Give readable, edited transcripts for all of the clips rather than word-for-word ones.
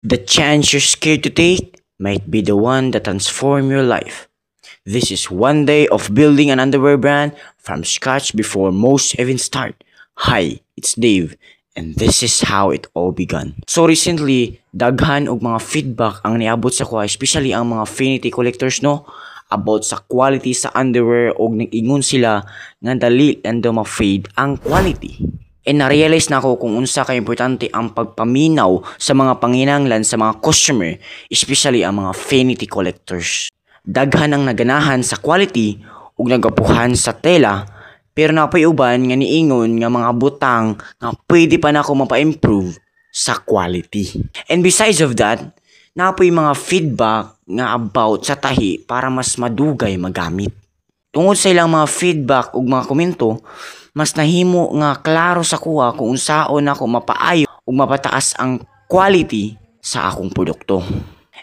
The chance you're scared to take might be the one that transforms your life. This is one day of building an underwear brand from scratch before most even start. Hi, it's Dave, and this is how it all began. So recently, daghan og mga feedback ang niabot sa ko, especially ang mga Finity collectors no, about sa quality sa underwear og nag-ingon sila nga dali and ma-fade ang quality. And na-realize na ako kung unsa ka importante ang pagpaminaw sa mga panginahanglan sa mga customer, especially ang mga Finity collectors. Daghan ang naganahan sa quality ug nagapuhan sa tela, pero napay uban nga niingon nga mga butang nga pwede pa nako mapa-improve sa quality. And besides of that, napay mga feedback nga about sa tahi para mas madugay magamit. Tungod sa ilang mga feedback ug mga komento, mas nahimo nga klaro sa kuha kung unsaon ako mapaayo ug mapataas ang quality sa akong produkto.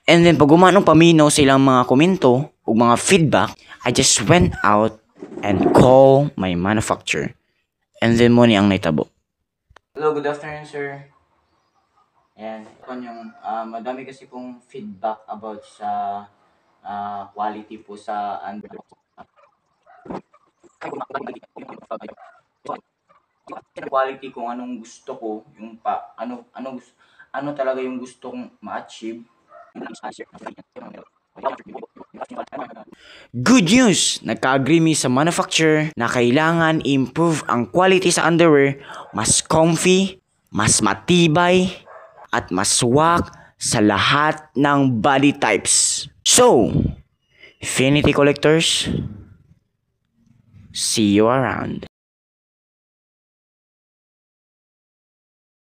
And then pag umanong paminaw sa ilang mga komento ug mga feedback, I just went out and call my manufacturer. And then mo ni ang naitabo. Hello, good afternoon, sir. Ayan, yung madami kasi pong feedback about sa quality po sa quality kung anong gusto ko, yung ano talaga yung gusto kong ma-achieve. Good news! Nagka-agree mi sa manufacturer na kailangan improve ang quality sa underwear, mas comfy, mas matibay, at mas swak sa lahat ng body types. So, Finity collectors, see you around.